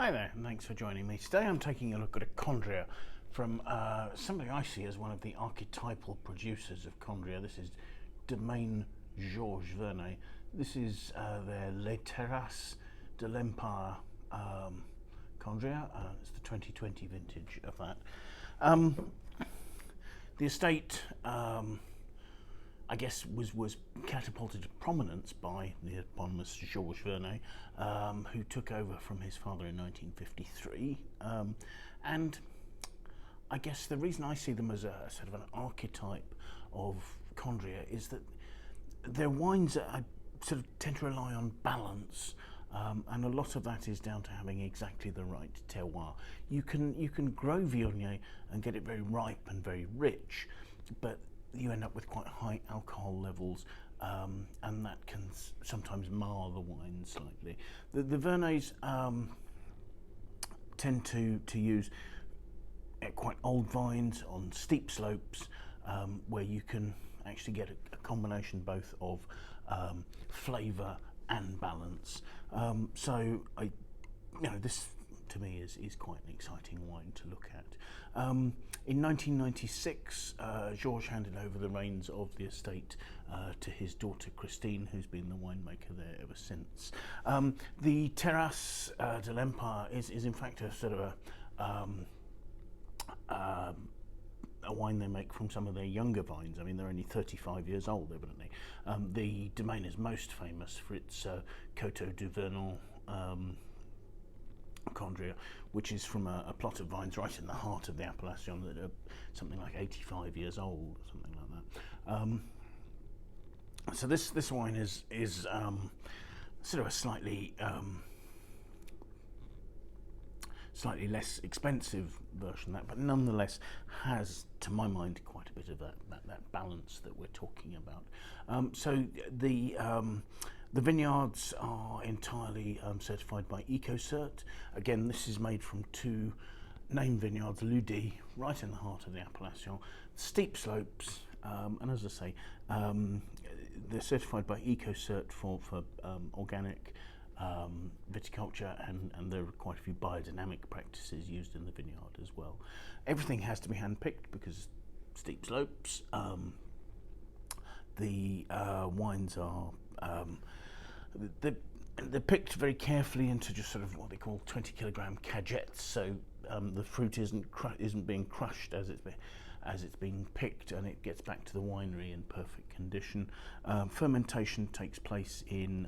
Hi there, and thanks for joining me. Today I'm taking a look at a Condrieu from somebody I see as one of the archetypal producers of Condrieu. This is Domaine Georges Vernay. This is their Les Terrasses de l'Empire Condrieu. It's the 2020 vintage of that. The estate, I guess, was catapulted to prominence by the eponymous Georges Vernay, who took over from his father in 1953. And I guess the reason I see them as a sort of an archetype of Condrieu is that their wines sort of tend to rely on balance. And a lot of that is down to having exactly the right terroir. You can grow Viognier and get it very ripe and very rich, but you end up with quite high alcohol levels, and that can sometimes mar the wine slightly. The Vernays tend to use quite old vines on steep slopes, where you can actually get a combination both of flavour and balance. This to me is quite an exciting wine to look at. In 1996, Georges handed over the reins of the estate to his daughter Christine, who's been the winemaker there ever since. The Terraces de l'Empire is in fact a sort of a wine they make from some of their younger vines. I mean, they're only 35 years old, evidently. The domain is most famous for its Coteau du Vernon Condrieu, which is from a plot of vines right in the heart of the appellation that are something like 85 years old, or something like that. So this wine is sort of a slightly less expensive version of that, but nonetheless has, to my mind, quite a bit of that balance that we're talking about. So the vineyards are entirely certified by EcoCert. Again, this is made from two named vineyards, Ludi, right in the heart of the appellation. Steep slopes, and as I say, they're certified by EcoCert for organic viticulture, and there are quite a few biodynamic practices used in the vineyard as well. Everything has to be hand-picked because steep slopes. The wines are they're picked very carefully into just sort of what they call 20-kilogram cagettes. So the fruit isn't being crushed as it's being picked, and it gets back to the winery in perfect condition. Fermentation takes place in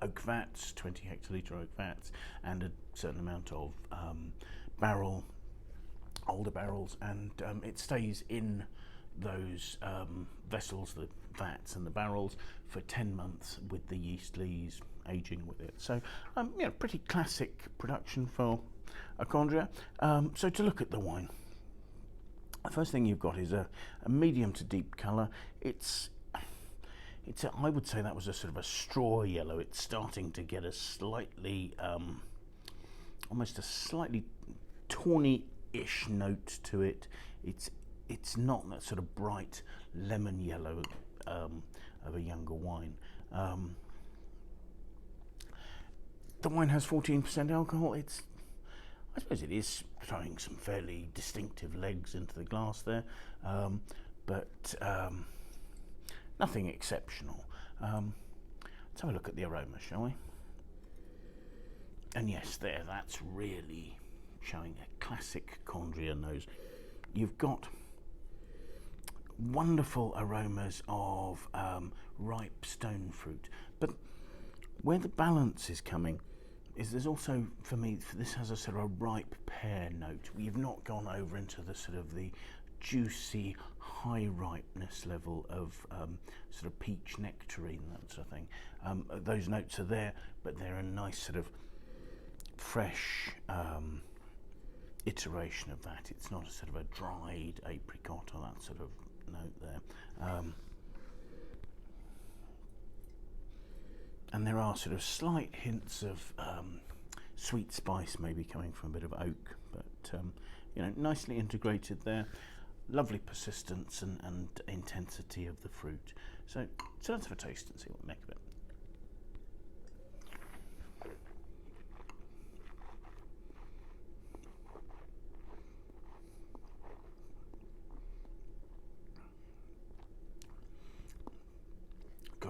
oak vats, 20 hectolitre oak vats, and a certain amount of older barrels, and it stays in those vessels, the vats and the barrels, for 10 months with the yeast lees aging with it. So pretty classic production for a Condrieu. So to look at the wine, the first thing you've got is a medium to deep colour. I would say that was a sort of a straw yellow. It's starting to get a slightly, almost a slightly tawny-ish note to it. It's not that sort of bright lemon yellow of a younger wine. The wine has 14% alcohol. I suppose it is throwing some fairly distinctive legs into the glass there, but nothing exceptional. Let's have a look at the aroma, shall we? And yes, that's really showing a classic Condrieu nose. You've got wonderful aromas of ripe stone fruit, but where the balance is coming is there's also, for me, this has a sort of a ripe pear note. We've not gone over into the sort of the juicy high ripeness level of sort of peach nectarine, that sort of thing. Those notes are there, but they're a nice sort of fresh iteration of that. It's not a sort of a dried apricot or that sort of note there. And there are sort of slight hints of sweet spice maybe coming from a bit of oak, but nicely integrated there. Lovely persistence and intensity of the fruit. So let's have a taste and see what we make of it.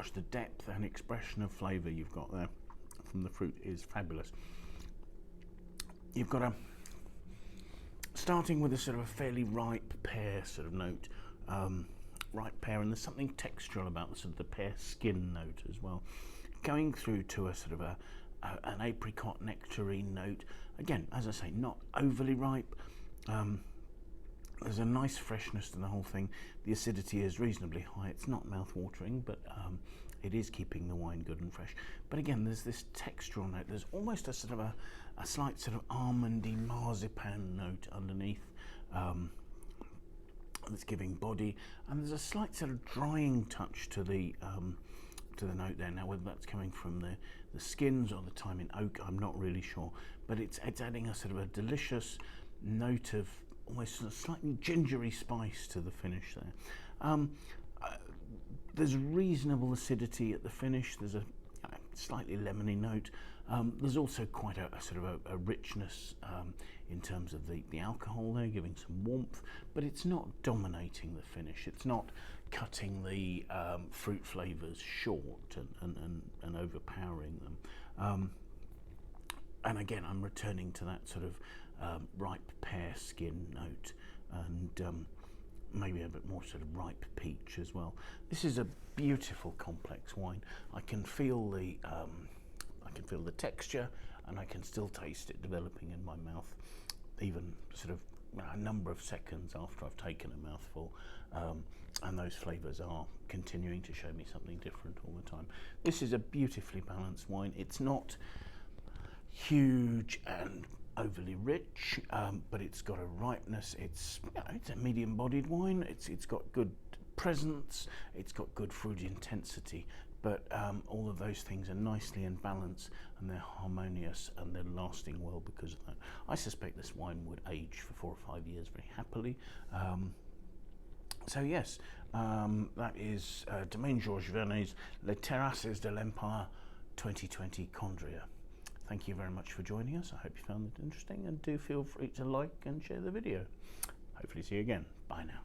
gosh, the depth and expression of flavour you've got there from the fruit is fabulous. You've got starting with a sort of a fairly ripe pear sort of note, ripe pear, and there's something textural about the sort of the pear skin note as well, going through to a sort of an apricot nectarine note. Again, as I say, not overly ripe. There's a nice freshness to the whole thing. The acidity is reasonably high. It's not mouth-watering, but it is keeping the wine good and fresh. But again, there's this textural note. There's almost a sort of a slight sort of almondy marzipan note underneath that's giving body, and there's a slight sort of drying touch to the note there. Now, whether that's coming from the skins or the time in oak, I'm not really sure, but it's adding a sort of a delicious note of almost a slightly gingery spice to the finish there. There's reasonable acidity at the finish. There's a slightly lemony note. There's also quite a sort of a richness in terms of the alcohol there, giving some warmth, but it's not dominating the finish. It's not cutting the fruit flavours short and overpowering them. And again, I'm returning to that sort of ripe pear skin note, and maybe a bit more sort of ripe peach as well. This is a beautiful complex wine. I can feel the texture, and I can still taste it developing in my mouth, even sort of a number of seconds after I've taken a mouthful, and those flavours are continuing to show me something different all the time. This is a beautifully balanced wine. It's not huge and overly rich, but it's got a ripeness. It's a medium-bodied wine. It's got good presence. It's got good fruit intensity. But all of those things are nicely in balance, and they're harmonious, and they're lasting well because of that. I suspect this wine would age for 4 or 5 years very happily. So yes, that is Domaine Georges Vernay's Les Terrasses de l'Empire 2020 Condrieu. Thank you very much for joining us. I hope you found it interesting, and do feel free to like and share the video. Hopefully see you again. Bye now.